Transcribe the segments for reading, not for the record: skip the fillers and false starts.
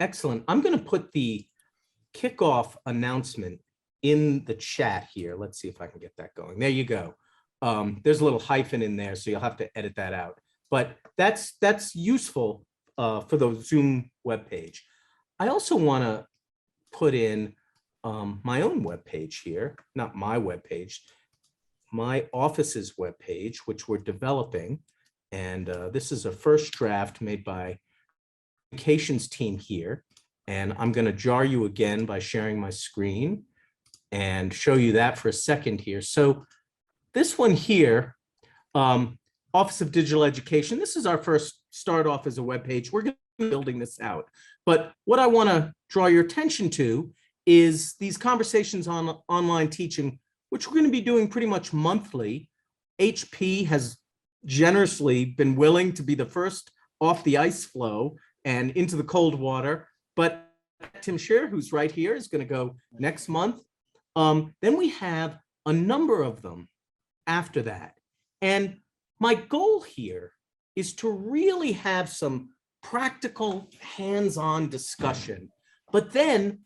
Excellent. I'm going to put the kickoff announcement in the chat here. Let's see if I can get that going. There you go. There's a little hyphen in there, so you'll have to edit that out. But that's useful for the Zoom webpage. I also want to put in my own webpage here, not my webpage, my office's webpage, which we're developing. And this is a first draft made by communications team here. And I'm going to jar you again by sharing my screen and show you that for a second here. So this one here, Office of Digital Education, this is our first start off as a web page. We're going to be building this out. But what I want to draw your attention to is these conversations on online teaching, which we're going to be doing pretty much monthly. HP has generously been willing to be the first off the ice floe and into the cold water. But Tim Scheer, who's right here, is going to go next month. Then we have a number of them after that. And my goal here is to really have some practical hands-on discussion, but then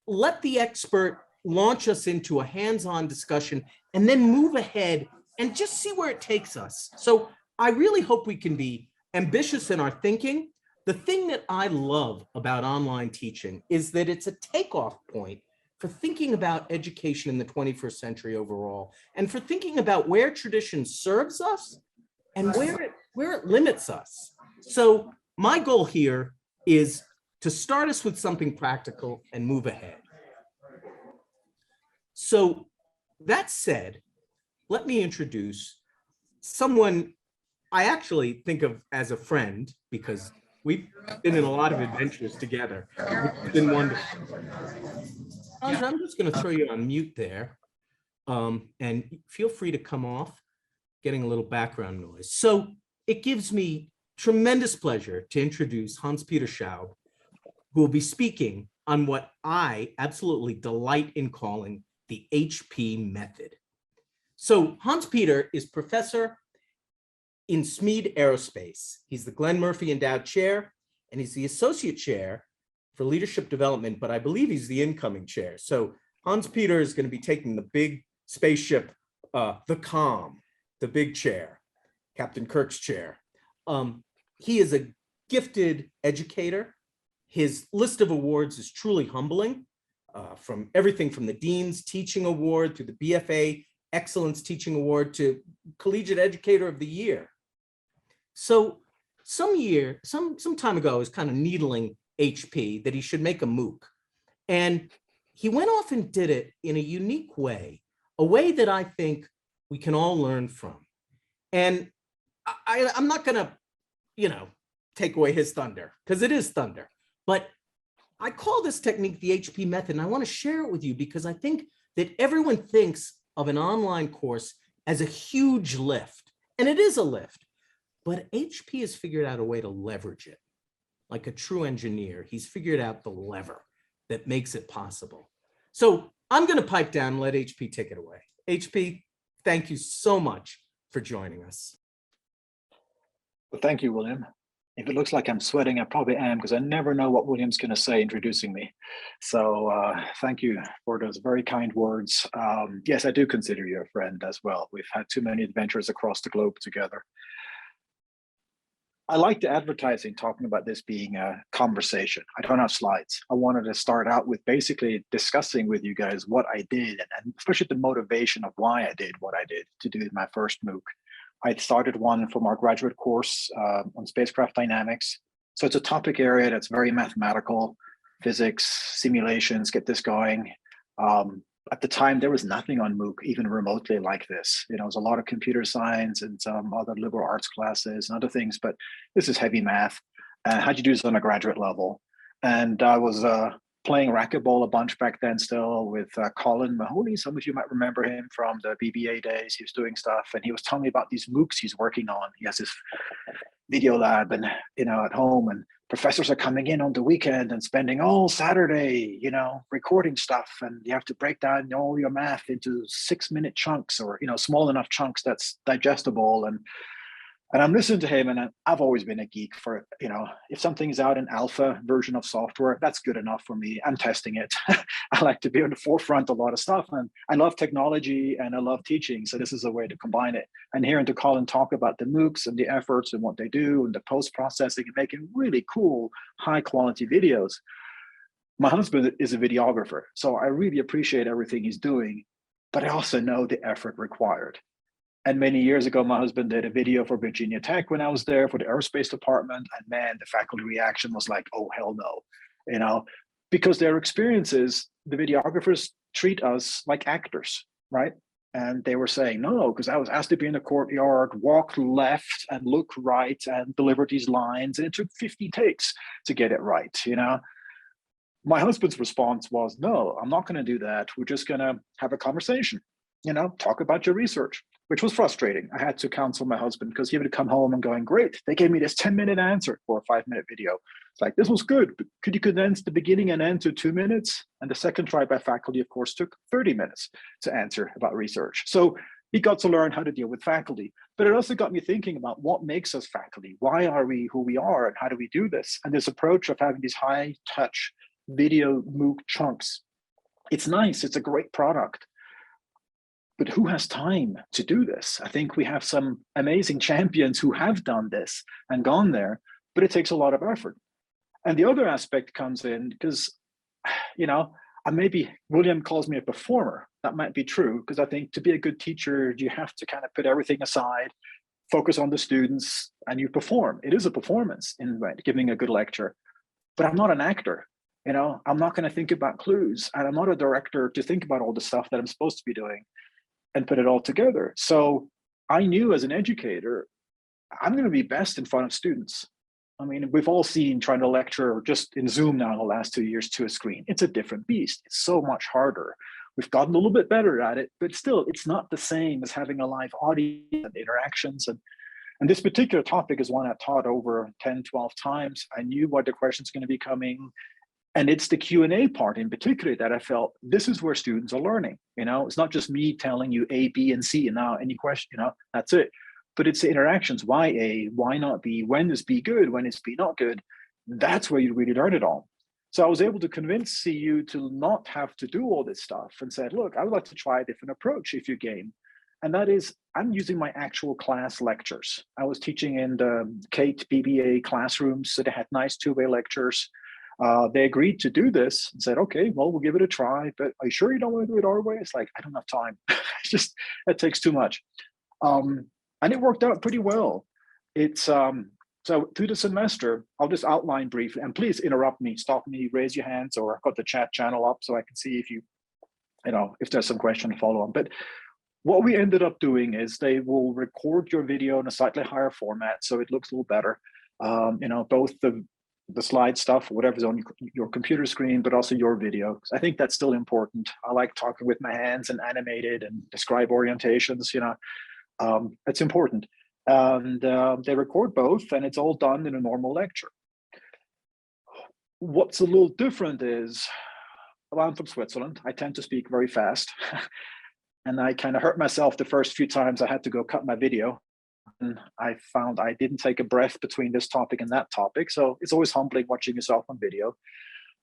let the expert launch us into a hands-on discussion and then move ahead and just see where it takes us. So I really hope we can be ambitious in our thinking. The thing that I love about online teaching is that it's a takeoff point for thinking about education in the 21st century overall, and for thinking about where tradition serves us and where it limits us. So my goal here is to start us with something practical and move ahead. So that said, let me introduce someone I actually think of as a friend, because we've been in a lot of adventures together. It's been wonderful. I'm just going to throw you on mute there, and feel free to come off, getting a little background noise. So it gives me tremendous pleasure to introduce Hanspeter Schaub, who will be speaking on what I absolutely delight in calling the HP method. So Hanspeter is professor in SMED Aerospace. He's the Glenn Murphy Endowed Chair, and he's the Associate Chair for Leadership Development, but I believe he's the incoming chair. So Hanspeter is going to be taking the big spaceship, the COM, the big chair, Captain Kirk's chair. He is a gifted educator. His list of awards is truly humbling, from everything from the Dean's Teaching Award to the BFA Excellence Teaching Award to Collegiate Educator of the Year. So some time ago, I was kind of needling HP that he should make a MOOC. And he went off and did it in a unique way, a way that I think we can all learn from. And I'm not going to, take away his thunder, because it is thunder. But I call this technique the HP method, and I want to share it with you because I think that everyone thinks of an online course as a huge lift, and it is a lift, but HP has figured out a way to leverage it. Like a true engineer, he's figured out the lever that makes it possible. So I'm going to pipe down and let HP take it away. HP, thank you so much for joining us. Well, thank you, William. If it looks like I'm sweating, I probably am, because I never know what William's going to say introducing me. So thank you for those very kind words. Yes, I do consider you a friend as well. We've had too many adventures across the globe together. I like the advertising talking about this being a conversation. I don't have slides. I wanted to start out with basically discussing with you guys what I did, and especially the motivation of why I did what I did to do my first MOOC. I started one from our graduate course on spacecraft dynamics. So it's a topic area that's very mathematical, physics, simulations, get this going. At the time, there was nothing on MOOC even remotely like this. It was a lot of computer science and some other liberal arts classes and other things, but this is heavy math. How'd you do this on a graduate level? And I was playing racquetball a bunch back then still with Colin Mahoney. Some of you might remember him from the BBA days. He was doing stuff, and he was telling me about these MOOCs he's working on. He has this video lab and at home, and professors are coming in on the weekend and spending all Saturday recording stuff, and you have to break down all your math into 6-minute chunks, or small enough chunks that's digestible. And And I'm listening to him, and I've always been a geek for, you know, if something is out in alpha version of software, that's good enough for me. I'm testing it. I like to be on the forefront of a lot of stuff. And I love technology and I love teaching. So this is a way to combine it. And hearing to Colin talk about the MOOCs and the efforts and what they do and the post-processing and making really cool, high quality videos. My husband is a videographer, so I really appreciate everything he's doing, but I also know the effort required. And many years ago, my husband did a video for Virginia Tech when I was there for the aerospace department. And man, the faculty reaction was like, oh, hell no, you know, because their experiences, the videographers treat us like actors, right? And they were saying, no, because I was asked to be in the courtyard, walk left and look right and deliver these lines. And it took 50 takes to get it right, you know? My husband's response was, no, I'm not going to do that. We're just going to have a conversation, you know, talk about your research, which was frustrating. I had to counsel my husband because he would come home and going, great, they gave me this 10-minute answer for a 5-minute video. It's like, this was good, but could you condense the beginning and end to 2 minutes? And the second try by faculty, of course, took 30 minutes to answer about research. So he got to learn how to deal with faculty. But it also got me thinking about what makes us faculty. Why are we who we are and how do we do this? And this approach of having these high touch video MOOC chunks, it's nice, it's a great product. But who has time to do this? I think we have some amazing champions who have done this and gone there, but it takes a lot of effort. And the other aspect comes in because, you know, maybe William calls me a performer. That might be true, because I think to be a good teacher, you have to kind of put everything aside, focus on the students, and you perform. It is a performance in giving a good lecture, but I'm not an actor. You know, I'm not going to think about clues, and I'm not a director to think about all the stuff that I'm supposed to be doing and put it all together. So I knew as an educator, I'm going to be best in front of students. I mean, we've all seen trying to lecture just in Zoom now in the last 2 years to a screen. It's a different beast. It's so much harder. We've gotten a little bit better at it, but still, it's not the same as having a live audience and interactions. And this particular topic is one I taught over 10, 12 times. I knew what the question's going to be coming. And it's the Q&A part in particular that I felt this is where students are learning. You know, it's not just me telling you A, B, and C, and now any question, you know, that's it. But it's the interactions. Why A? Why not B? When is B good? When is B not good? That's where you really learn it all. So I was able to convince CU to not have to do all this stuff and said, look, I would like to try a different approach if you game. And that is, I'm using my actual class lectures. I was teaching in the Kate BBA classrooms, so they had nice two-way lectures. They agreed to do this and said, okay, well, we'll give it a try, but are you sure you don't want to do it our way? It's like, I don't have time. It's just, it takes too much. And it worked out pretty well. It's, so through the semester, I'll just outline briefly, and please interrupt me, stop me, raise your hands, or I've got the chat channel up so I can see if you know, if there's some question to follow on. But what we ended up doing is they will record your video in a slightly higher format, so it looks a little better. You know, both the slide stuff, whatever's on your computer screen, but also your video. I think that's still important. I like talking with my hands and animate it and describe orientations, you know, it's important. And they record both, and it's all done in a normal lecture. What's a little different is, well, I'm from Switzerland. I tend to speak very fast. And I kind of hurt myself the first few times I had to go cut my video. And I found I didn't take a breath between this topic and that topic. So it's always humbling watching yourself on video.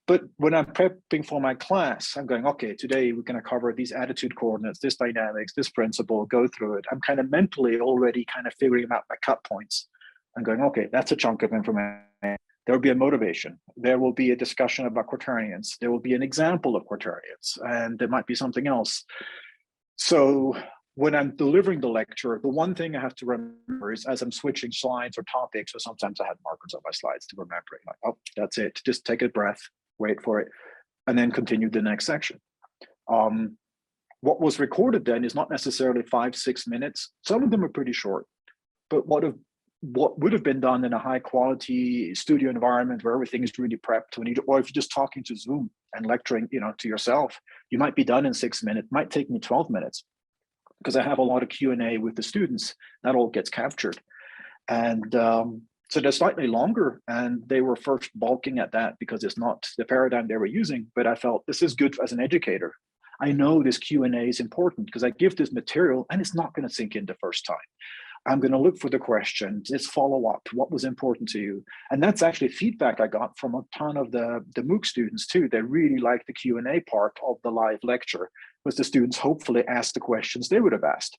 But when I'm prepping for my class, I'm going, okay, today we're going to cover these attitude coordinates, this dynamics, this principle, go through it. I'm kind of mentally already kind of figuring out my cut points. I'm going, okay, that's a chunk of information. There will be a motivation. There will be a discussion about quaternions. There will be an example of quaternions, and there might be something else. So when I'm delivering the lecture, the one thing I have to remember is as I'm switching slides or topics, or sometimes I had markers on my slides to remember it. Like, oh, that's it. Just take a breath, wait for it, and then continue the next section. What was recorded then is not necessarily 5-6 minutes. Some of them are pretty short, but what would have been done in a high quality studio environment where everything is really prepped, or if you're just talking to Zoom and lecturing, you know, to yourself, you might be done in 6 minutes. It might take me 12 minutes because I have a lot of Q&A with the students. That all gets captured. And so they're slightly longer, and they were first balking at that because it's not the paradigm they were using, but I felt this is good as an educator. I know this Q&A is important because I give this material and it's not going to sink in the first time. I'm going to look for the questions. It's follow up. What was important to you? And that's actually feedback I got from a ton of the MOOC students too. They really liked the Q&A part of the live lecture, was the students hopefully asked the questions they would have asked.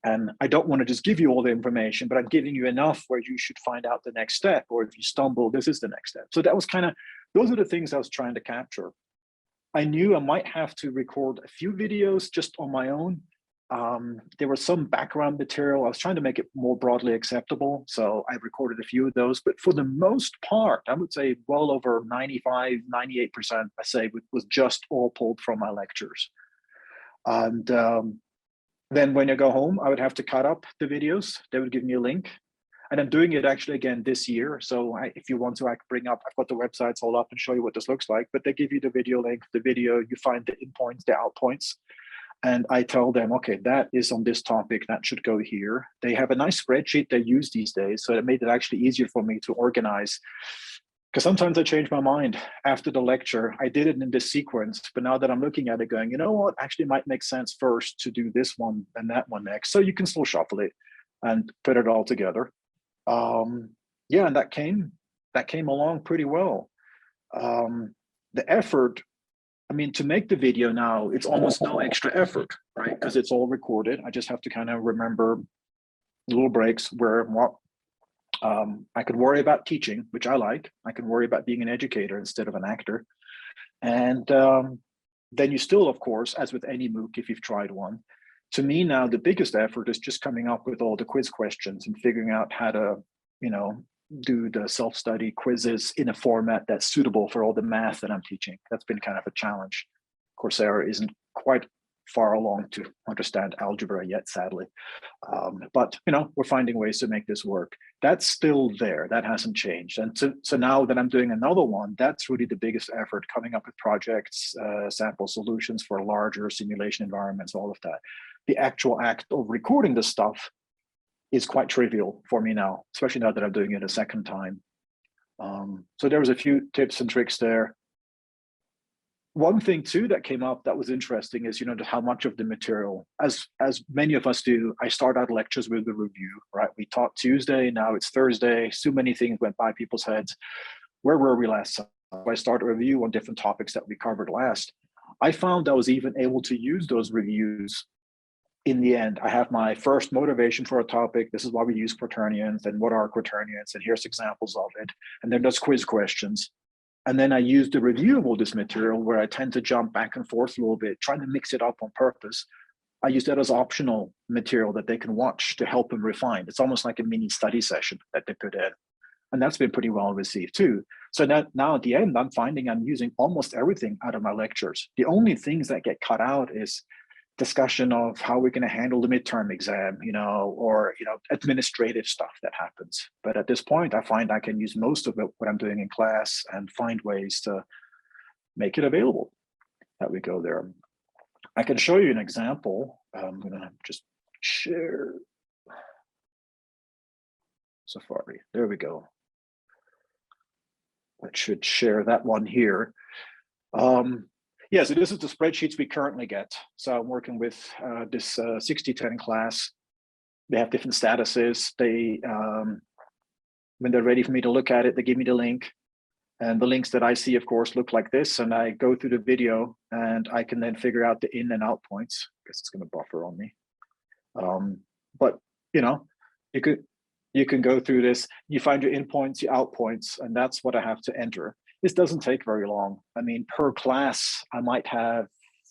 And I don't want to just give you all the information, but I'm giving you enough where you should find out the next step, or if you stumble, this is the next step. So that was kind of, those are the things I was trying to capture. I knew I might have to record a few videos just on my own. There was some background material. I was trying to make it more broadly acceptable. So I recorded a few of those, but for the most part, I would say well over 95, 98%, I say, was just all pulled from my lectures. And then when I go home, I would have to cut up the videos. They would give me a link. And I'm doing it actually again this year. So if you want to, I can bring up, I've got the websites all up and show you what this looks like, but they give you the video link, the video, you find the in points, the out points. And I tell them, okay, that is on this topic, that should go here. They have a nice spreadsheet they use these days. So it made it actually easier for me to organize. Because sometimes I change my mind after the lecture. I did it in this sequence, but now that I'm looking at it going, you know what, actually might make sense first to do this one and that one next. So you can still shuffle it and put it all together. Yeah, and that came along pretty well. The effort, I mean, to make the video now, it's almost no extra effort, right? Because it's all recorded. I just have to kind of remember little breaks where what I could worry about teaching, which I like. I can worry about being an educator instead of an actor. And then you still, of course, as with any MOOC, if you've tried one, to me now, the biggest effort is just coming up with all the quiz questions and figuring out how to, you know, do the self-study quizzes in a format that's suitable for all the math that I'm teaching. That's been kind of a challenge. Coursera isn't quite far along to understand algebra yet, sadly. But, you know, we're finding ways to make this work. That's still there. That hasn't changed. And so now that I'm doing another one, that's really the biggest effort, coming up with projects, sample solutions for larger simulation environments, all of that. The actual act of recording the stuff is quite trivial for me now, especially now that I'm doing it a second time. So there was a few tips and tricks there. One thing too that came up that was interesting is, you know, how much of the material, as many of us do, I start out lectures with a review, right? We taught Tuesday, now it's Thursday. So many things went by people's heads. Where were we last time? I start a review on different topics that we covered last. I found I was even able to use those reviews. In the end, I have my first motivation for a topic. This is why we use quaternions, and what are quaternions, and here's examples of it. And then there's quiz questions. And then I use the review of all this material, where I tend to jump back and forth a little bit, trying to mix it up on purpose. I use that as optional material that they can watch to help them refine. It's almost like a mini study session that they put in. And that's been pretty well received too. So now at the end, I'm finding I'm using almost everything out of my lectures. The only things that get cut out is discussion of how we're going to handle the midterm exam, you know, or, you know, administrative stuff that happens. But at this point, I find I can use most of it, what I'm doing in class, and find ways to make it available. That we go there. I can show you an example. I'm going to just share Safari. There we go. I should share that one here. Yeah, so this is the spreadsheets we currently get. So I'm working with this 6010 class. They have different statuses. They, when they're ready for me to look at it, they give me the link. And the links that I see, of course, look like this. And I go through the video, and I can then figure out the in and out points. I guess it's going to buffer on me. But, you know, you can go through this. You find your in points, your out points, and that's what I have to enter. This doesn't take very long. I mean, per class, I might have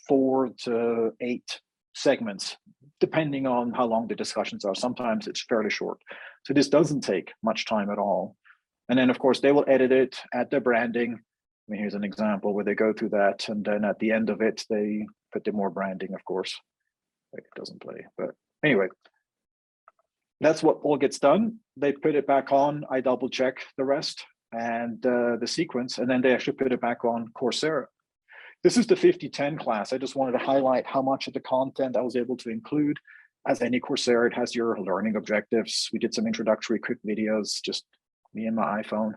4 to 8 segments, depending on how long the discussions are. Sometimes it's fairly short. So this doesn't take much time at all. And then, of course, they will edit it, add their branding. I mean, here's an example where they go through that. And then at the end of it, they put the more branding, of course. It doesn't play. But anyway, that's what all gets done. They put it back on. I double check the rest and the sequence, and then they actually put it back on Coursera. This is the 5010 class. I just wanted to highlight how much of the content I was able to include. As any Coursera, it has your learning objectives. We did some introductory quick videos, just me and my iPhone.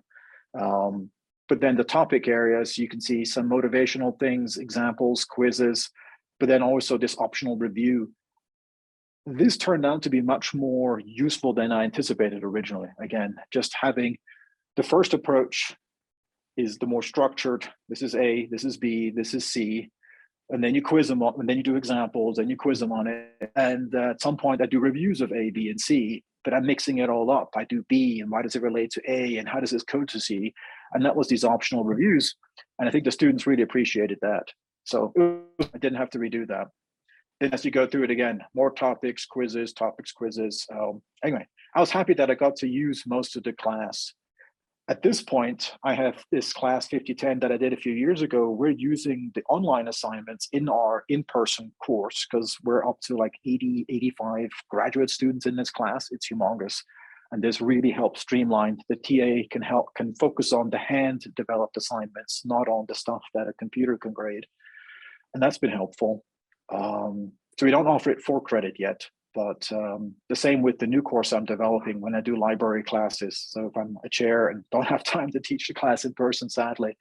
But then the topic areas, you can see some motivational things, examples, quizzes, but then also this optional review. this turned out to be much more useful than I anticipated originally. Again, just having the first approach is the more structured. This is A, this is B, this is C. And then you quiz them on, and then you do examples, and you quiz them on it. And at some point, I do reviews of A, B, and C, but I'm mixing it all up. I do B, and why does it relate to A, and how does this code to C? And that was these optional reviews. And I think the students really appreciated that. So I didn't have to redo that. Then as you go through it again, more topics, quizzes. Anyway, I was happy that I got to use most of the class. At this point, I have this class 5010 that I did a few years ago. We're using the online assignments in our in-person course because we're up to like 80, 85 graduate students in this class. It's humongous. And this really helps streamline. The TA can focus on the hand-developed assignments, not on the stuff that a computer can grade. And that's been helpful. So we don't offer it for credit yet. But the same with the new course I'm developing when I do library classes. So if I'm a chair and don't have time to teach the class in person, sadly,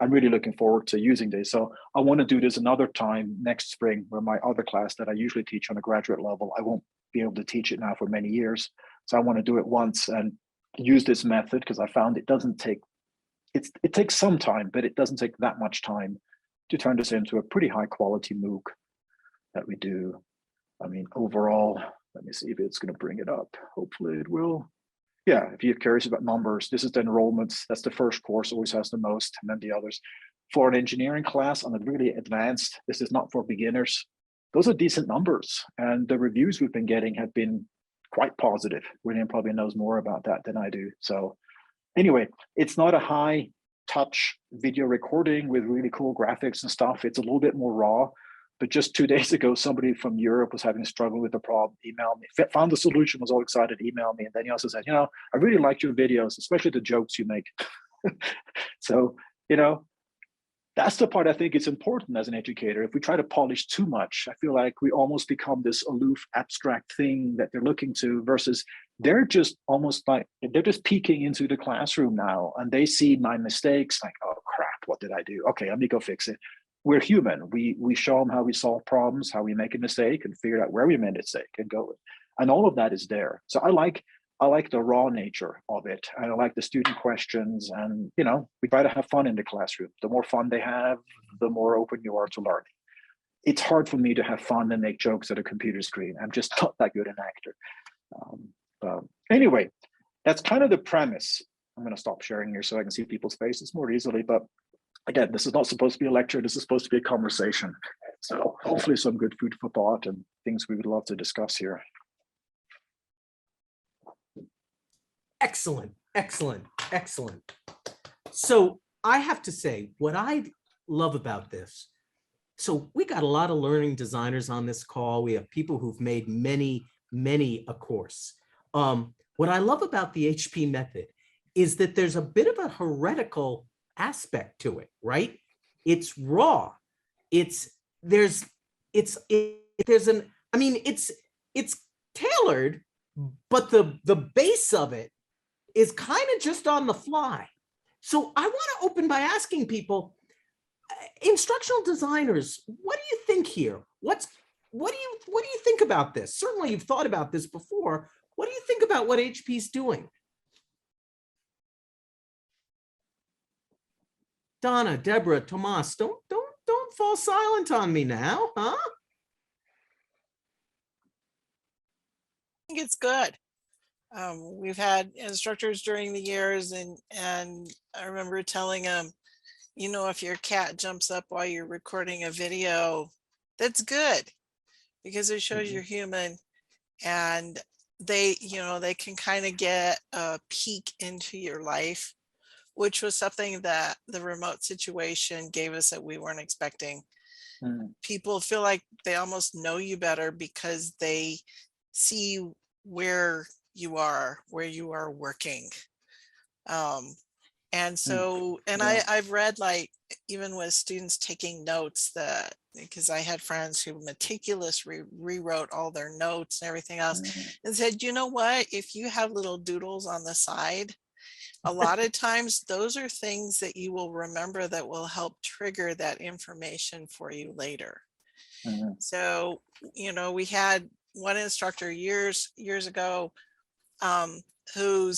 I'm really looking forward to using this. So I want to do this another time next spring where my other class that I usually teach on a graduate level, I won't be able to teach it now for many years. So I want to do it once and use this method because I found it takes some time, but it doesn't take that much time to turn this into a pretty high quality MOOC that we do. I mean, overall, let me see if it's going to bring it up. Hopefully it will. Yeah, if you're curious about numbers, this is the enrollments. That's the first course, always has the most, and then the others. For an engineering class on a really advanced, this is not for beginners. Those are decent numbers. And the reviews we've been getting have been quite positive. William probably knows more about that than I do. So anyway, it's not a high touch video recording with really cool graphics and stuff. It's a little bit more raw. But just 2 days ago, somebody from Europe was having a struggle with the problem, emailed me, found the solution, was all excited, emailed me. And then he also said, I really like your videos, especially the jokes you make. So, that's the part I think is important as an educator. If we try to polish too much, I feel like we almost become this aloof, abstract thing that they're looking to versus they're just almost like, they're just peeking into the classroom now and they see my mistakes like, oh crap, what did I do? Okay, let me go fix it. We're human. We show them how we solve problems, how we make a mistake and figure out where we made a mistake and go. And all of that is there. So I like the raw nature of it. And I like the student questions and, we try to have fun in the classroom. The more fun they have, the more open you are to learning. It's hard for me to have fun and make jokes at a computer screen. I'm just not that good an actor. But anyway, that's kind of the premise. I'm going to stop sharing here so I can see people's faces more easily. But again, this is not supposed to be a lecture. This is supposed to be a conversation. So hopefully some good food for thought and things we would love to discuss here. Excellent, excellent, excellent. So I have to say, what I love about this, so we got a lot of learning designers on this call. We have people who've made many a course. What I love about the HP method is that there's a bit of a heretical aspect to it, right? It's raw. It's tailored, but the base of it is kind of just on the fly. So I want to open by asking people, instructional designers, what do you think here? What do you think about this? Certainly you've thought about this before. What do you think about what HP's doing? Donna, Deborah, Tomas, don't fall silent on me now, huh? I think it's good. We've had instructors during the years and I remember telling them, if your cat jumps up while you're recording a video, that's good because it shows you're human and they can kind of get a peek into your life, which was something that the remote situation gave us that we weren't expecting. People feel like they almost know you better because they see where you are working. And so, and yeah. I've read, like, even with students taking notes, that because I had friends who meticulously rewrote all their notes and everything else and said, you know what, if you have little doodles on the side, a lot of times those are things that you will remember that will help trigger that information for you later. So, we had one instructor years ago, who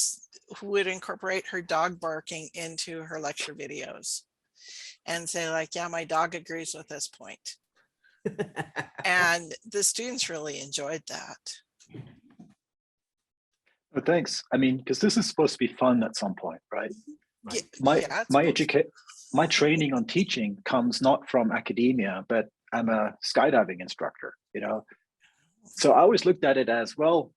would incorporate her dog barking into her lecture videos and say like, yeah, my dog agrees with this point. And the students really enjoyed that. But thanks. I mean, because this is supposed to be fun at some point, right? Yeah, My yeah, it's my supposed- my training on teaching comes not from academia, but I'm a skydiving instructor, you know. So I always looked at it as, well,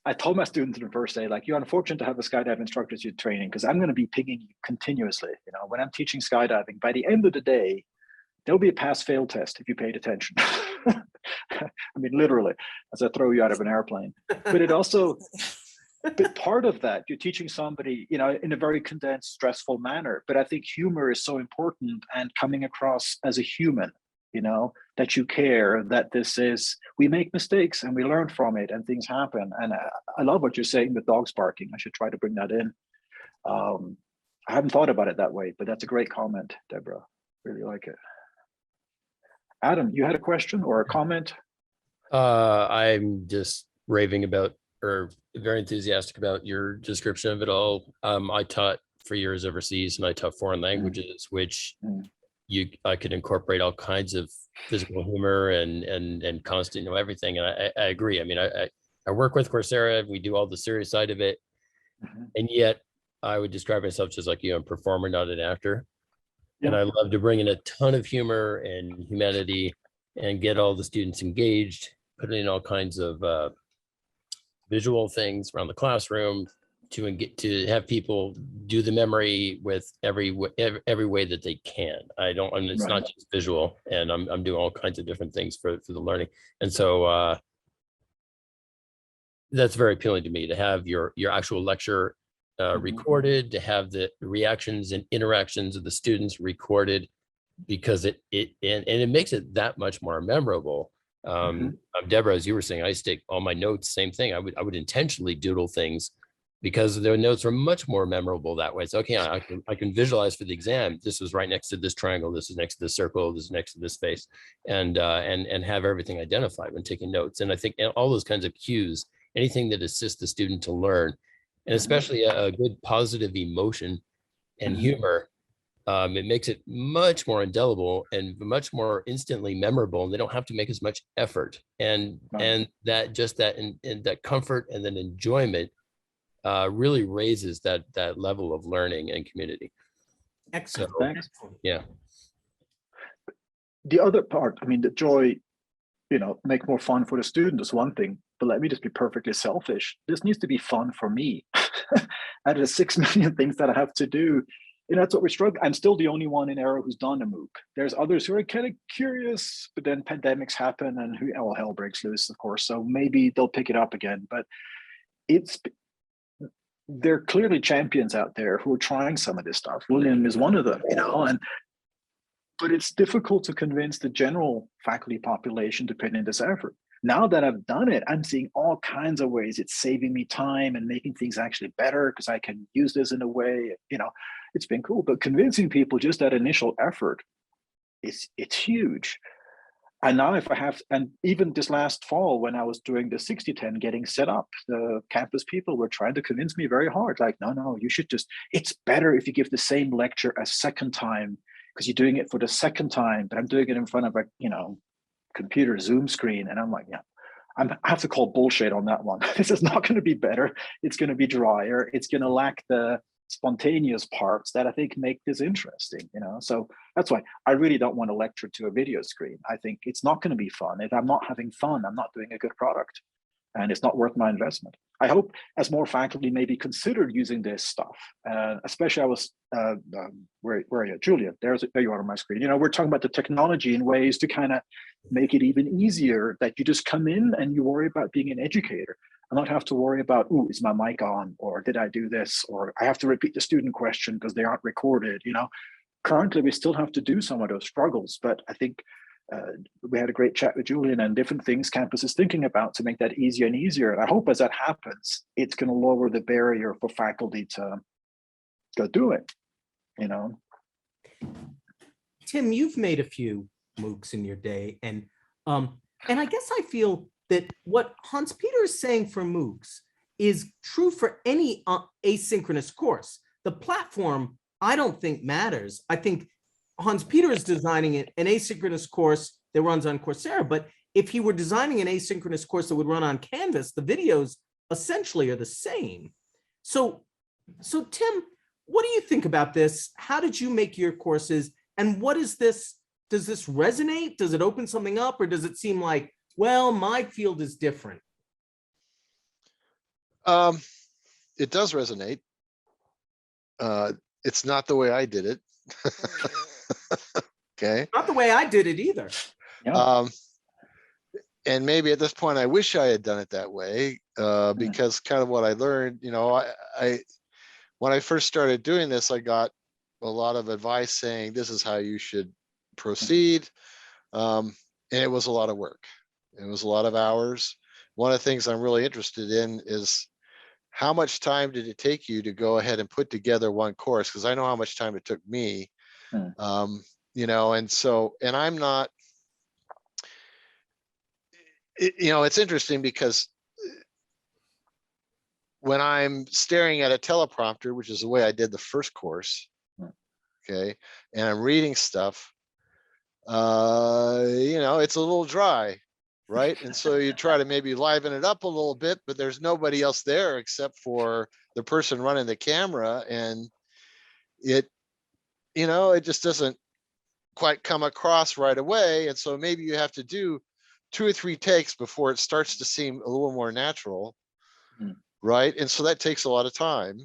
I told my students in the first day, like, you're unfortunate to have a skydiving instructor as your training, because I'm going to be pinging you continuously. You know, when I'm teaching skydiving, by the end of the day, there'll be a pass-fail test if you paid attention. I mean, literally, as I throw you out of an airplane. But it also, but part of that, you're teaching somebody, you know, in a very condensed, stressful manner. But I think humor is so important, and coming across as a human, you know, that you care, that this is, we make mistakes and we learn from it and things happen. And I love what you're saying with dogs barking. I should try to bring that in. I haven't thought about it that way, but that's a great comment, Deborah. Really like it. Adam, you had a question or a comment? I'm just raving about, or very enthusiastic about, your description of it all. I taught for years overseas, and I taught foreign languages, which I could incorporate all kinds of physical humor and constant, you know, everything. And I agree. I mean, I work with Coursera. We do all the serious side of it, and yet I would describe myself just like you. I'm a performer, not an actor. And I love to bring in a ton of humor and humanity and get all the students engaged, put in all kinds of visual things around the classroom to have people do the memory with every way that they can. It's not just visual, and I'm doing all kinds of different things for the learning. And so that's very appealing to me, to have your actual lecture recorded, to have the reactions and interactions of the students recorded, because it makes it that much more memorable. Deborah, as you were saying, I stick all my notes, same thing. I would intentionally doodle things because the notes are much more memorable that way. It's okay, I can visualize for the exam, this was right next to this triangle, this is next to this circle, this is next to this space, and have everything identified when taking notes. And I think all those kinds of cues, anything that assists the student to learn, and especially a good positive emotion and humor, it makes it much more indelible and much more instantly memorable, and they don't have to make as much effort. And that just that and that comfort and then enjoyment really raises that level of learning and community. Excellent. So, Excellent. yeah. The other part, I mean, the joy, you know, make more fun for the student is one thing, but let me just be perfectly selfish. This needs to be fun for me. Out of the 6 million things that I have to do, you know, that's what we're struggling. I'm still the only one in Aero who's done a MOOC. There's others who are kind of curious, but then pandemics happen and all hell breaks loose, of course. So maybe they'll pick it up again. But there are clearly champions out there who are trying some of this stuff. William is one of them, you know, but it's difficult to convince the general faculty population to put in this effort. Now that I've done it, I'm seeing all kinds of ways it's saving me time and making things actually better because I can use this in a way, you know, it's been cool. But convincing people, just that initial effort, it's huge. And now if I have, and even this last fall when I was doing the 60-10 getting set up, the campus people were trying to convince me very hard, like, no, you should just, it's better if you give the same lecture a second time because you're doing it for the second time, but I'm doing it in front of a, you know, computer Zoom screen. And I'm like, yeah, I have to call bullshit on that one. This is not going to be better. It's going to be drier. It's going to lack the spontaneous parts that I think make this interesting, you know? So that's why I really don't want to lecture to a video screen. I think it's not going to be fun. If I'm not having fun, I'm not doing a good product and it's not worth my investment. I hope as more faculty maybe consider using this stuff, especially I was, where are you? Julia, there you are on my screen. You know, we're talking about the technology in ways to kind of make it even easier that you just come in and you worry about being an educator and not have to worry about, oh, is my mic on? Or did I do this? Or I have to repeat the student question because they aren't recorded, you know? Currently, we still have to do some of those struggles, but I think we had a great chat with Julian and different things campus is thinking about to make that easier and easier. And I hope as that happens, it's going to lower the barrier for faculty to go do it, you know? Tim, you've made a few MOOCs in your day, and I guess I feel that what Hanspeter is saying for MOOCs is true for any asynchronous course. The platform, I don't think matters. I think Hanspeter is designing an asynchronous course that runs on Coursera, but if he were designing an asynchronous course that would run on Canvas, the videos essentially are the same. So Tim, what do you think about this? How did you make your courses? And what is this? Does this resonate? Does it open something up? Or does it seem like, well, my field is different? It does resonate. It's not the way I did it. Okay. Not the way I did it either. Yeah. And maybe at this point, I wish I had done it that way, because kind of what I learned, I when I first started doing this, I got a lot of advice saying this is how you should proceed. And it was a lot of work. It was a lot of hours. One of the things I'm really interested in is how much time did it take you to go ahead and put together one course? Because I know how much time it took me. And I'm not, it's interesting because when I'm staring at a teleprompter, which is the way I did the first course, okay, and I'm reading stuff, it's a little dry, right? And so you try to maybe liven it up a little bit, but there's nobody else there except for the person running the camera, and it just doesn't quite come across right away. And so maybe you have to do 2 or 3 takes before it starts to seem a little more natural. Right. And so that takes a lot of time.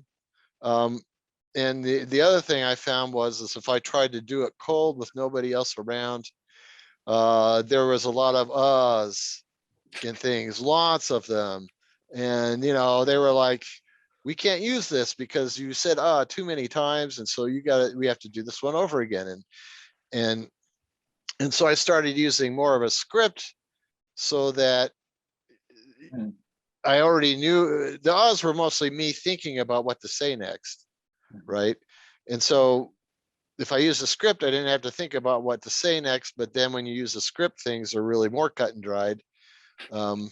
And the other thing I found was if I tried to do it cold with nobody else around, there was a lot of uhs and things, lots of them. And, they were like, we can't use this because you said too many times. And so we have to do this one over again. And so I started using more of a script so that I already knew the odds were mostly me thinking about what to say next, right? And so if I use a script, I didn't have to think about what to say next. But then when you use a script, things are really more cut and dried, and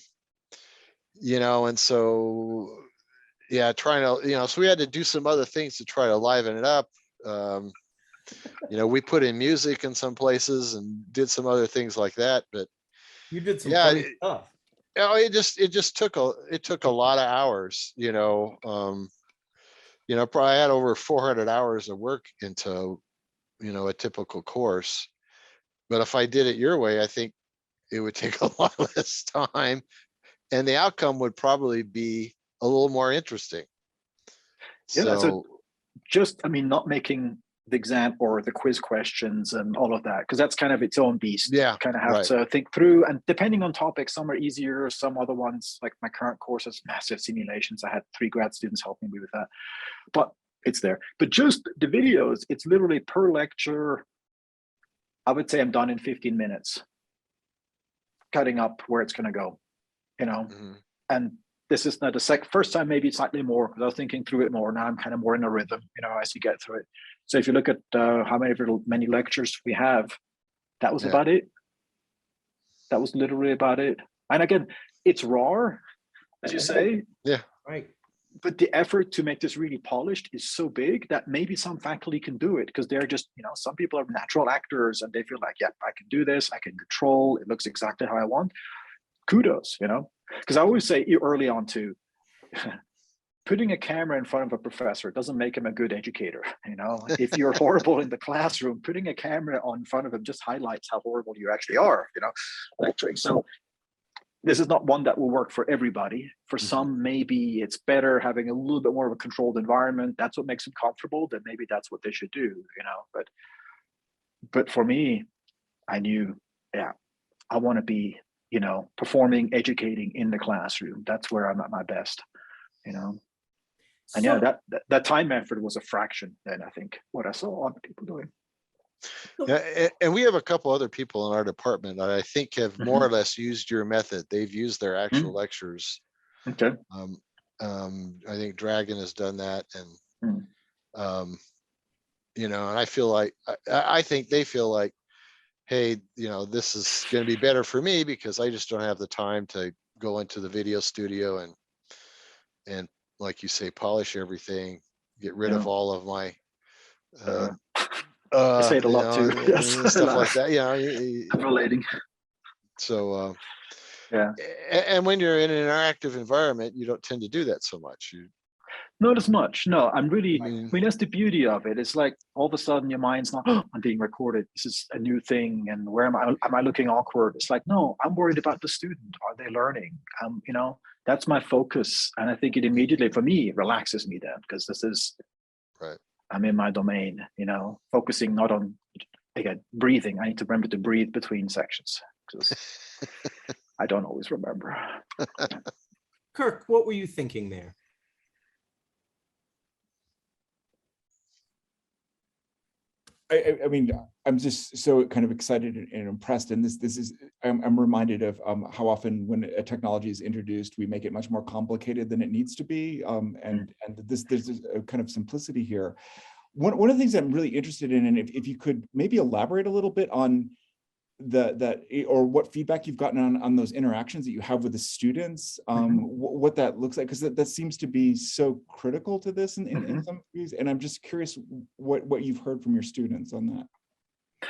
so trying to, so we had to do some other things to try to liven it up. We put in music in some places and did some other things like that. But you did some funny stuff. It just took a lot of hours, probably I had over 400 hours of work into, a typical course. But if I did it your way, I think it would take a lot less time and the outcome would probably be a little more interesting. Yeah. So just, not making the exam or the quiz questions and all of that, because that's kind of its own beast. Yeah, kind of have to think through, and depending on topics, some are easier, some other ones, like my current course has massive simulations. I had 3 grad students helping me with that, but it's there. But just the videos, it's literally per lecture, I would say I'm done in 15 minutes cutting up where it's going to go, and this is not the first time, maybe slightly more, because I was thinking through it more. Now I'm kind of more in a rhythm, as you get through it. So if you look at how many lectures we have, that was about it. That was literally about it. And again, it's raw, as you say. Yeah. Right. But the effort to make this really polished is so big that maybe some faculty can do it because they're just, some people are natural actors and they feel like, yeah, I can do this. I can control. It looks exactly how I want. Kudos, because I always say early on too, putting a camera in front of a professor doesn't make him a good educator. If you're horrible in the classroom, putting a camera in front of him just highlights how horrible you actually are, lecturing. So this is not one that will work for everybody. For some, maybe it's better having a little bit more of a controlled environment. That's what makes them comfortable. Then maybe that's what they should do, But for me, I knew, I want to be, performing, educating in the classroom. That's where I'm at my best, And that time effort was a fraction then, I think, what I saw other people doing. Yeah, and we have a couple other people in our department that I think have more or less used your method. They've used their actual lectures. Okay. I think Dragon has done that, and and I feel like I think they feel like, hey, this is going to be better for me because I just don't have the time to go into the video studio and like you say, polish everything, get rid of Yeah. all of my I say it a you lot know, too. Yes, and stuff like that. You know, I'm relating. so Yeah. and when you're in an interactive environment, you don't tend to do that so much. You, Not as much. No, I'm really, I I mean, mean, that's the beauty of it. It's like all of a sudden your mind's not, oh, I'm being recorded. This is a new thing. And where am I? Am I looking awkward? It's like, no, I'm worried about the student. Are they learning? You know, that's my focus. And I think it immediately, for me, it relaxes me then because this is, right. I'm in my domain, you know, focusing not on, again, breathing. I need to remember to breathe between sections because I don't always remember. Kirk, what were you thinking there? I mean, I'm just so kind of excited and impressed. And this is, I'm reminded of how often when a technology is introduced, we make it much more complicated than it needs to be. And there's a kind of simplicity here. One of the things I'm really interested in, and if you could maybe elaborate a little bit on or what feedback you've gotten on those interactions that you have with the students, what that looks like, because that seems to be so critical to this in some ways. And I'm just curious what you've heard from your students on that.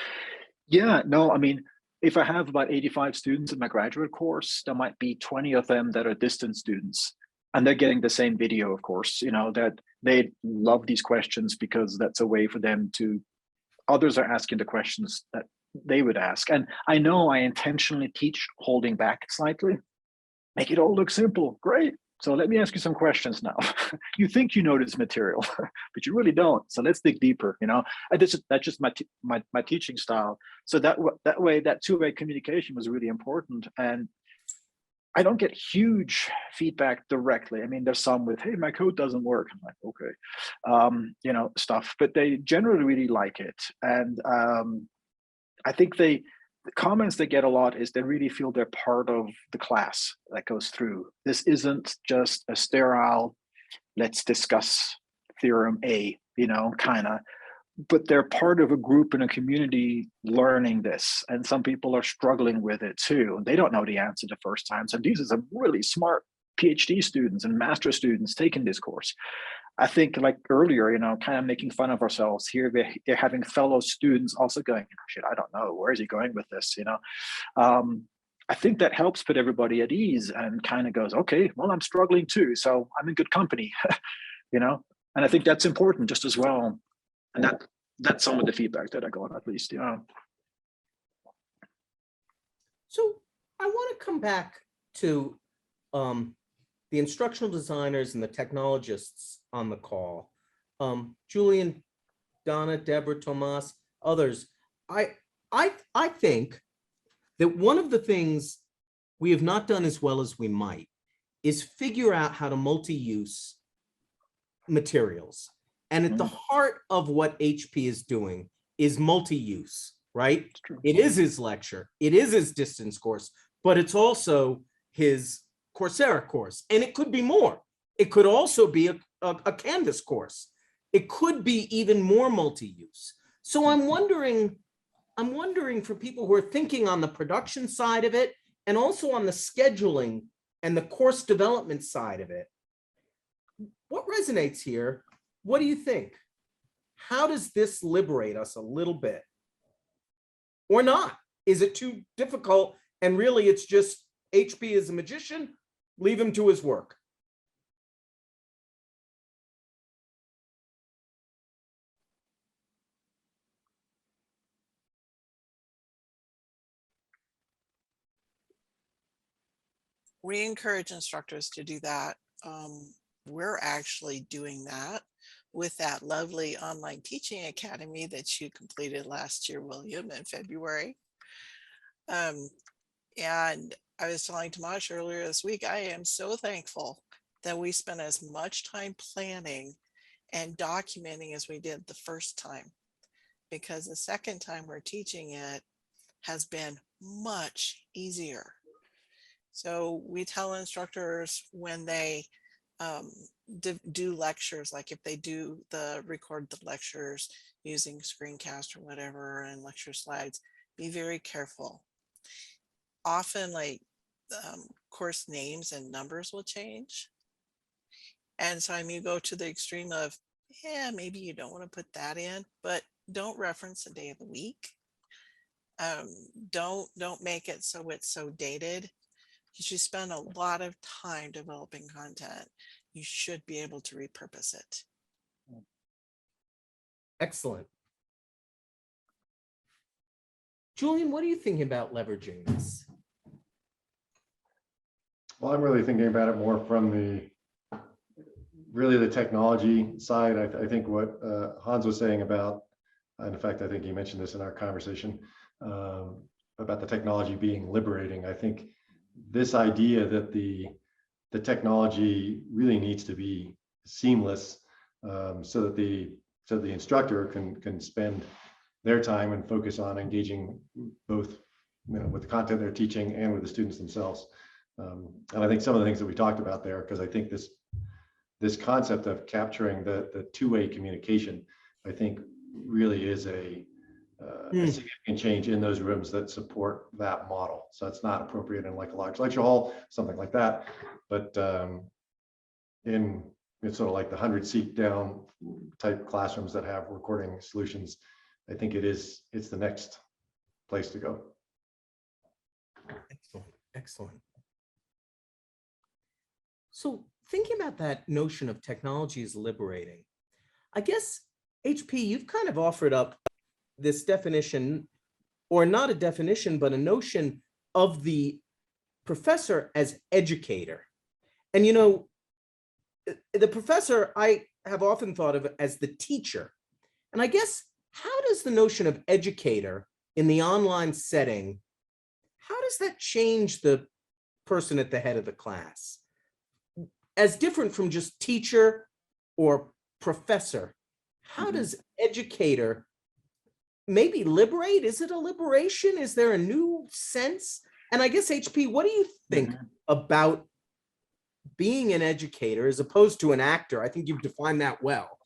Yeah, no, I mean, if I have about 85 students in my graduate course, there might be 20 of them that are distant students. And they're getting the same video, of course, you know, that they love these questions because that's a way for them to, others are asking the questions that they would ask. And I know I intentionally teach holding back slightly, make it all look simple. Great. So let me ask you some questions now. You think you know this material, but you really don't. So let's dig deeper. You know, and that's just my teaching style. So that way, that two-way communication was really important. And I don't get huge feedback directly. I mean, there's some with, hey, my code doesn't work. I'm like, okay, you know, stuff. But they generally really like it. And I think the comments they get a lot is they really feel they're part of the class that goes through. This isn't just a sterile, let's discuss theorem A, you know, kind of, but they're part of a group and a community learning this. And some people are struggling with it too. And they don't know the answer the first time. So these are some really smart PhD students and master students taking this course. I think like earlier, you know, kind of making fun of ourselves here, they're having fellow students also going, shit, I don't know, where is he going with this, you know? I think that helps put everybody at ease and kind of goes, okay, well, I'm struggling too, so I'm in good company, you know? And I think that's important just as well. And that's some of the feedback that I got, at least, you know. So I want to come back to the instructional designers and the technologists on the call. Julian, Donna, Deborah, Tomas, others. I think that one of the things we have not done as well as we might is figure out how to multi-use materials. And at the heart of what HP is doing is multi-use, right? It is his lecture, it is his distance course, but it's also his Coursera course. And it could be more. It could also be a Canvas course. It could be even more multi-use. So I'm wondering for people who are thinking on the production side of it and also on the scheduling and the course development side of it, what resonates here? What do you think? How does this liberate us a little bit? Or not? Is it too difficult? And really it's just HP is a magician, leave him to his work. We encourage instructors to do that. We're actually doing that with that lovely online teaching academy that you completed last year, William, in February. And I was telling Tomasz earlier this week, I am so thankful that we spent as much time planning and documenting as we did the first time, because the second time we're teaching it has been much easier. So we tell instructors when they do lectures, like if they do record the lectures using screencast or whatever and lecture slides, be very careful. Often, like course names and numbers will change. And so I mean, you go to the extreme of, yeah, maybe you don't want to put that in, but don't reference the day of the week. Don't make it so it's so dated. Because you spend a lot of time developing content, you should be able to repurpose it. Excellent. Julian, what are you thinking about leveraging this? Well, I'm really thinking about it more from the technology side. I think what Hans was saying about, and in fact, I think he mentioned this in our conversation about the technology being liberating. I think this idea that the technology really needs to be seamless, so that the instructor can spend their time and focus on engaging both, with the content they're teaching and with the students themselves. And I think some of the things that we talked about there, because I think this concept of capturing the two-way communication, I think really is a significant change in those rooms that support that model. So it's not appropriate in like a large lecture hall, something like that. But in it's sort of like the 100-seat down type classrooms that have recording solutions, I think it's the next place to go. Excellent, excellent. So thinking about that notion of technology is liberating, I guess, HP, you've kind of offered up this definition, or not a definition, but a notion of the professor as educator. And, the professor, I have often thought of as the teacher. And I guess, how does the notion of educator in the online setting, how does that change the person at the head of the class? As different from just teacher or professor, how does educator maybe liberate? Is it a liberation? Is there a new sense? And I guess, HP, what do you think about being an educator as opposed to an actor? I think you've defined that well.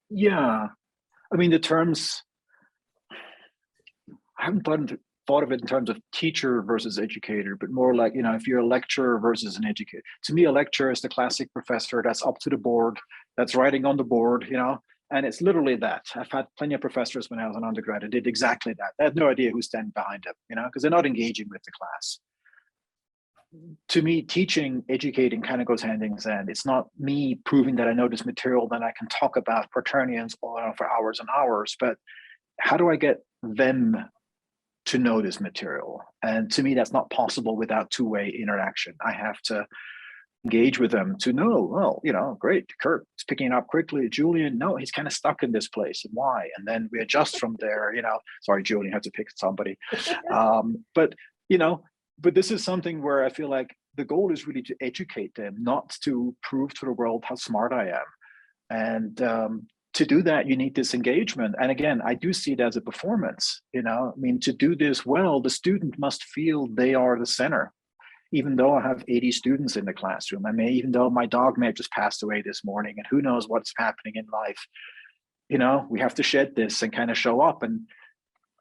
Yeah, I mean, the terms, I haven't thought of it in terms of teacher versus educator, but more like, if you're a lecturer versus an educator. To me, a lecturer is the classic professor that's up to the board, that's writing on the board, and it's literally that. I've had plenty of professors when I was an undergrad who did exactly that. They had no idea who's standing behind them, because they're not engaging with the class. To me, teaching, educating kind of goes hand in hand. It's not me proving that I know this material, then I can talk about quaternions for hours and hours, but how do I get them to know this material? And to me, that's not possible without two-way interaction. I have to engage with them to know, well, great, Kurt is picking it up quickly. Julian, no, he's kind of stuck in this place, and why? And then we adjust from there, sorry, Julian, had to pick somebody. But this is something where I feel like the goal is really to educate them, not to prove to the world how smart I am. And to do that, you need this engagement. And again, I do see it as a performance, to do this well, the student must feel they are the center. Even though I have 80 students in the classroom, even though my dog may have just passed away this morning, and who knows what's happening in life, we have to shed this and kind of show up. And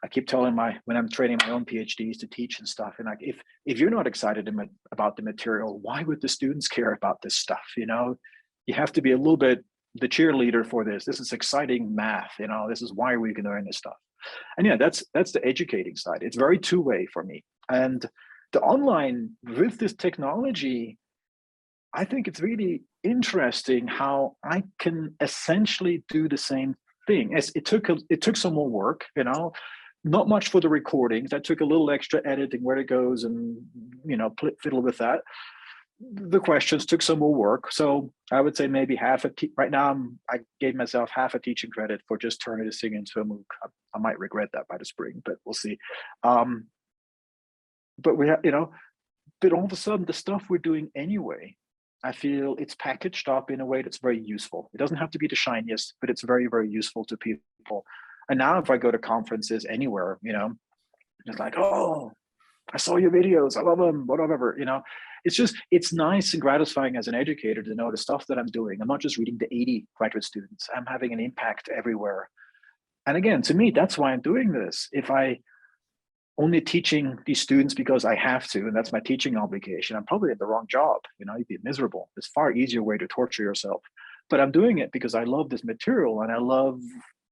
I keep telling when I'm training my own PhDs to teach and stuff, and like, if you're not excited about the material, why would the students care about this stuff? You have to be a little bit the cheerleader for this. This is exciting math. This is why we can learn this stuff. And yeah, that's the educating side. It's very two-way for me. And the online with this technology, I think it's really interesting how I can essentially do the same thing. It took some more work, not much for the recordings. That took a little extra editing where it goes and, fiddle with that. The questions took some more work. So I would say maybe right now I gave myself half a teaching credit for just turning this thing into a MOOC. I might regret that by the spring, but we'll see. But we have, but all of a sudden the stuff we're doing anyway, I feel it's packaged up in a way that's very useful. It doesn't have to be the shiniest, but it's very, very useful to people. And now if I go to conferences anywhere, it's like, oh, I saw your videos, I love them, whatever, it's nice and gratifying as an educator to know the stuff that I'm doing. I'm not just reading to 80 graduate students, I'm having an impact everywhere. And again, to me, that's why I'm doing this. If I only teaching these students because I have to, and that's my teaching obligation, I'm probably in the wrong job. You know, you'd be miserable. There's far easier way to torture yourself. But I'm doing it because I love this material and I love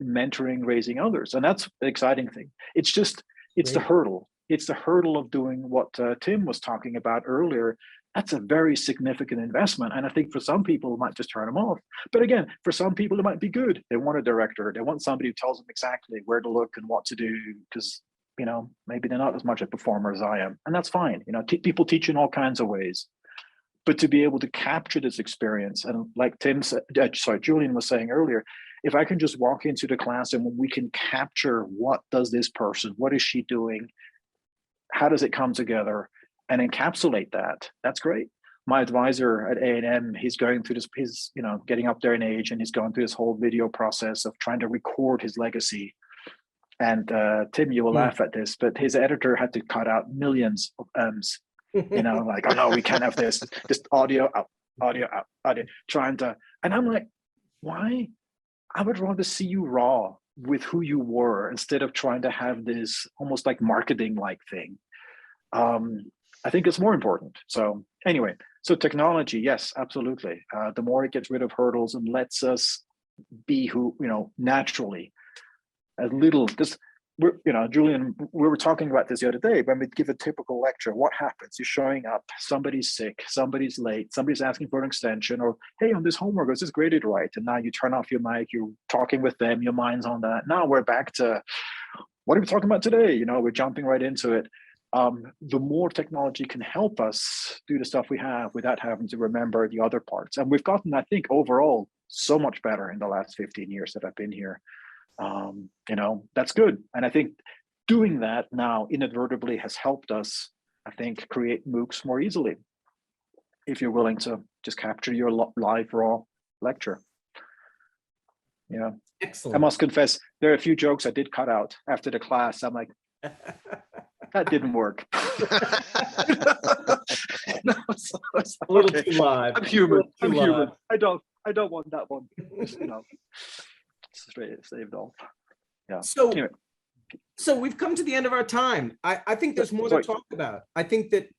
mentoring, raising others. And that's the exciting thing. It's just, it's the hurdle. It's the hurdle of doing what Tim was talking about earlier. That's a very significant investment. And I think for some people, it might just turn them off. But again, for some people, it might be good. They want a director. They want somebody who tells them exactly where to look and what to do, because, you know, maybe they're not as much a performer as I am. And that's fine. You know, people teach in all kinds of ways. But to be able to capture this experience, and like Julian was saying earlier, if I can just walk into the class and we can capture what does this person, what is she doing, how does it come together, and encapsulate that, that's great. My advisor at A&M, he's going through this, he's, you know, getting up there in age, and he's going through this whole video process of trying to record his legacy. And Tim, you will laugh at this, but his editor had to cut out millions of ums. You know, like, oh no, we can't have this, just audio out, audio out, audio, trying to, and I'm like, why? I would rather see you raw with who you were instead of trying to have this almost like marketing like thing. I think it's more important. So anyway, so technology, yes, absolutely. The more it gets rid of hurdles and lets us be who, you know, naturally, a little, this, we're, you know, Julian, we were talking about this the other day. When we give a typical lecture, what happens? You're showing up, somebody's sick, somebody's late, somebody's asking for an extension, or hey, on this homework, was this graded right? And now you turn off your mic, you're talking with them, your mind's on that. Now we're back to, what are we talking about today? You know, we're jumping right into it. The more technology can help us do the stuff we have without having to remember the other parts. And we've gotten, I think, overall, so much better in the last 15 years that I've been here. You know, that's good. And I think doing that now inadvertently has helped us, I think, create MOOCs more easily, if you're willing to just capture your live raw lecture. Yeah. Excellent. I must confess, there are a few jokes I did cut out after the class. I'm like, that didn't work. No, so it's A little okay. too live. I'm human. I'm Too human. live. I don't want that one. Just, you know, straight saved off. Yeah. So, Anyway. so we've come to the end of our time. I think there's more Sorry. to talk about. I think that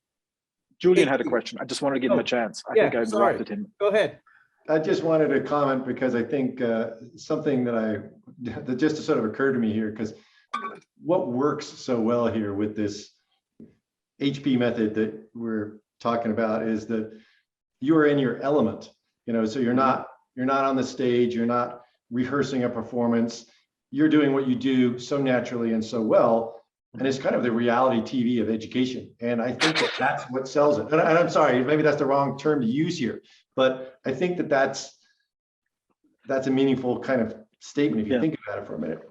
Julian had a question. I just wanted to give him a chance. I think I interrupted him. Go ahead. I just wanted to comment because I think something that just sort of occurred to me here, because what works so well here with this HP method that we're talking about is that you are in your element, you know, so you're not on the stage, you're not rehearsing a performance, you're doing what you do so naturally and so well. And it's kind of the reality TV of education. And I think that that's what sells it. And I'm sorry, maybe that's the wrong term to use here, but I think that that's a meaningful kind of statement if you think about it for a minute.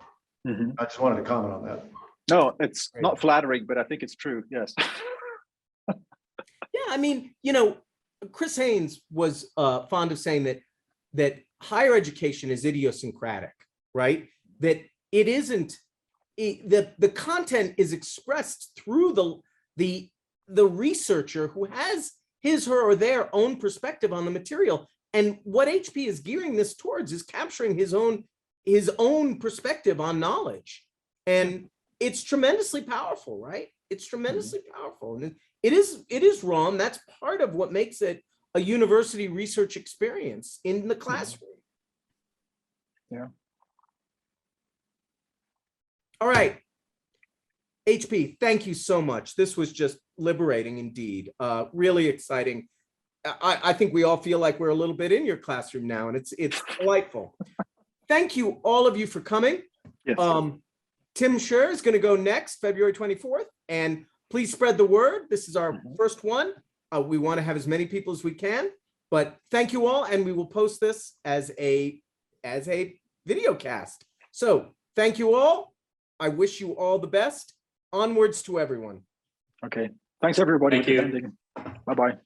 I just wanted to comment on that. No, it's not flattering, but I think it's true. Yes. Yeah, I mean, you know, Chris Haynes was fond of saying that higher education is idiosyncratic, right? That it isn't, the content is expressed through the researcher who has his, her, or their own perspective on the material. And what HP is gearing this towards is capturing his own perspective on knowledge. And it's tremendously powerful, right? It's tremendously powerful. And it is raw, and that's part of what makes it a university research experience in the classroom. Yeah. All right. HP, thank you so much. This was just liberating indeed. Really exciting. I think we all feel like we're a little bit in your classroom now, and it's delightful. Thank you, all of you, for coming. Yes. Tim Scher is going to go next, February 24th, and please spread the word. This is our first one. We want to have as many people as we can, but thank you all, and we will post this as a video cast. So thank you all. I wish you all the best. Onwards to everyone. Okay. Thanks everybody Thank for you. attending. Bye-bye.